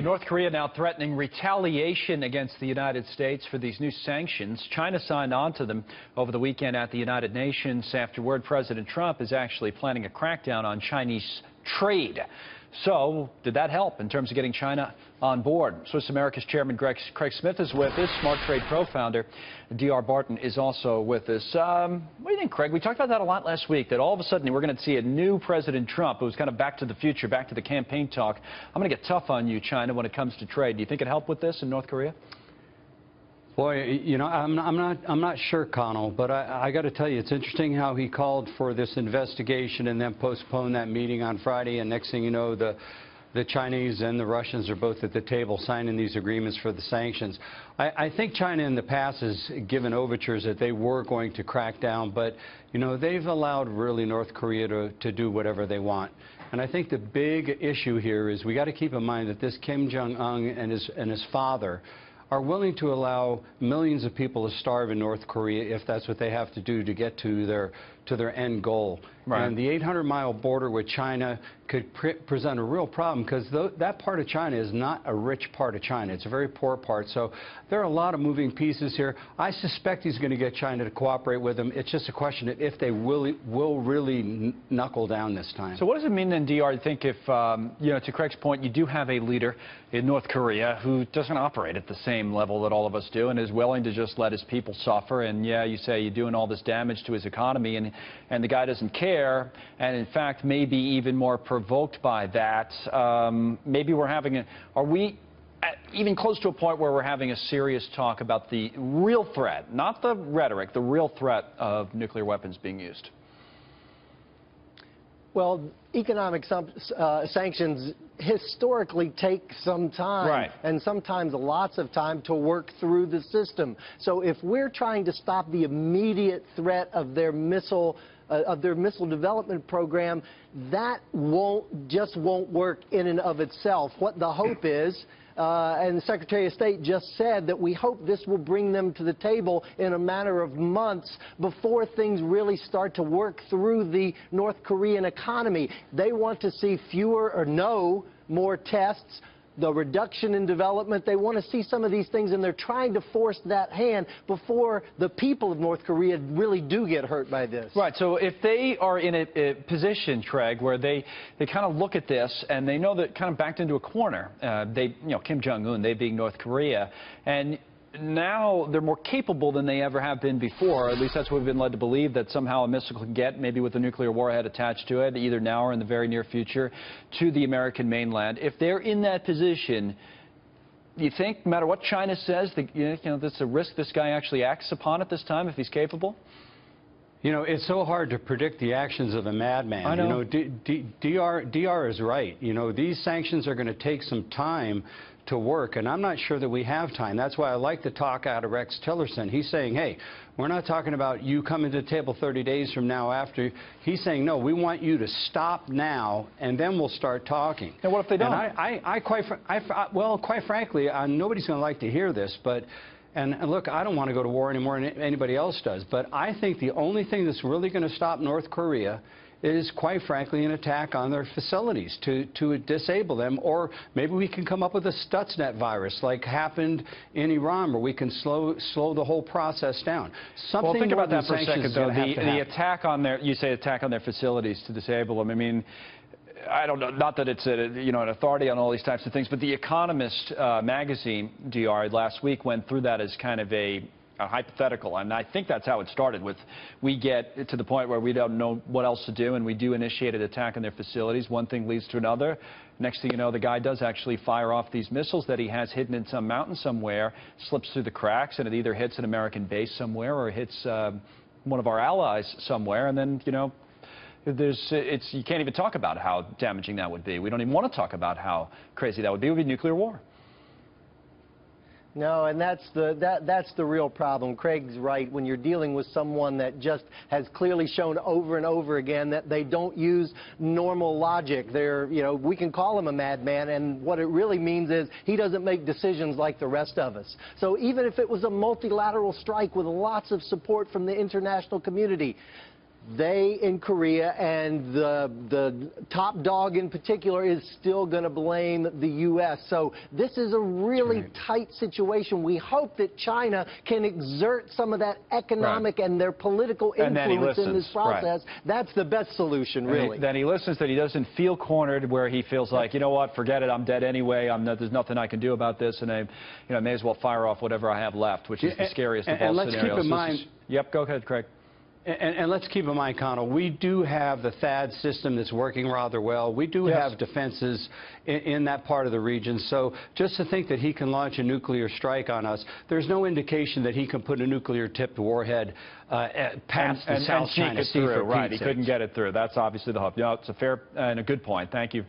North Korea now threatening retaliation against the United States for these new sanctions. China signed on to them over the weekend at the United Nations after word President Trump is actually planning a crackdown on Chinese trade. So, did that help in terms of getting China on board? Swiss America's chairman Craig Smith is with us. Smart Trade Pro founder Dr. Barton is also with us. What do you think, Craig? We talked about that a lot last week, that all of a sudden we're going to see a new President Trump who's kind of back to the future, back to the campaign talk. I'm going to get tough on you, China, when it comes to trade. Do you think it helped with this in North Korea? Boy, you know, I'm not sure, Connell, but I got to tell you, it's interesting how he called for this investigation and then postponed that meeting on Friday, and next thing you know, the Chinese and the Russians are both at the table signing these agreements for the sanctions. I think China in the past has given overtures that they were going to crack down, but, you know, they've allowed really North Korea to do whatever they want. And I think the big issue here is we got to keep in mind that this Kim Jong-un and his father are willing to allow millions of people to starve in North Korea if that's what they have to do to get to their end goal. Right. And the 800-mile border with China could present a real problem because that part of China is not a rich part of China. It's a very poor part. So there are a lot of moving pieces here. I suspect he's going to get China to cooperate with him. It's just a question of if they will really knuckle down this time. So what does it mean then, DR, I think if, you know, to Craig's point, you do have a leader in North Korea who doesn't operate at the same level that all of us do and is willing to just let his people suffer. And, yeah, you say you're doing all this damage to his economy, and the guy doesn't care. And in fact, maybe even more provoked by that. Maybe we're having are we even close to a point where we're having a serious talk about the real threat, not the rhetoric, the real threat of nuclear weapons being used? Well, economic sanctions historically take some time, right, and sometimes lots of time to work through the system. So if we're trying to stop the immediate threat of their missile development program, that just won't work in and of itself. What the hope is, and the Secretary of State just said that we hope this will bring them to the table in a matter of months before things really start to work through the North Korean economy. They want to see fewer or no more tests, the reduction in development. They want to see some of these things, and they're trying to force that hand before the people of North Korea really do get hurt by this. Right. So if they are in a position, Craig, where they kind of look at this and they know that kind of backed into a corner, Kim Jong-un, they being North Korea, and now they're more capable than they ever have been before. At least that's what we've been led to believe, that somehow a missile can get, maybe with a nuclear warhead attached to it, either now or in the very near future, to the American mainland. If they're in that position, do you think, no matter what China says, that, there's a risk this guy actually acts upon it this time if he's capable? You know, it's so hard to predict the actions of a madman. I know. You know, DR is right. You know, these sanctions are going to take some time to work, and I'm not sure that we have time. That's why I like the talk out of Rex Tillerson. He's saying, hey, we're not talking about you coming to the table 30 days from now after. He's saying, no, we want you to stop now, and then we'll start talking. And what if they don't? And well, quite frankly, nobody's going to like to hear this, but and look, I don't want to go to war any more than anybody else does, but I think the only thing that's really going to stop North Korea is, quite frankly, an attack on their facilities to disable them. Or maybe we can come up with a Stuxnet virus like happened in Iran, where we can slow the whole process down. Well, think about that for a second, though. The attack on their, you say attack on their facilities to disable them. I mean, I don't know, not that it's an authority on all these types of things, but The Economist magazine, DR, last week went through that as kind of a hypothetical, and I think that's how it started. With we get to the point where we don't know what else to do, and we do initiate an attack on their facilities. One thing leads to another. Next thing you know, the guy does actually fire off these missiles that he has hidden in some mountain somewhere, slips through the cracks, and it either hits an American base somewhere or hits one of our allies somewhere, and then, you know, you can't even talk about how damaging that would be. We don't even want to talk about how crazy that would be. It would be nuclear war. No, and that's the real problem. Craig's right. When you're dealing with someone that just has clearly shown over and over again that they don't use normal logic. We can call him a madman, and what it really means is he doesn't make decisions like the rest of us. So even if it was a multilateral strike with lots of support from the international community, they in Korea and the top dog in particular is still going to blame the U.S. So this is a really tight situation. We hope that China can exert some of that economic and their political influence in this process. That's the best solution, really. Then he listens, that he doesn't feel cornered, where he feels like, you know what, forget it, I'm dead anyway, there's nothing I can do about this, and I may as well fire off whatever I have left, which is the scariest of all scenarios. And let's keep in mind... Yep, go ahead, Craig. And let's keep in mind, Connell, we do have the THAAD system that's working rather well. We do have defenses in that part of the region. So just to think that he can launch a nuclear strike on us, there's no indication that he can put a nuclear-tipped warhead past the South China Sea. Right, he couldn't get it through. That's obviously the hope. It's a fair and a good point. Thank you.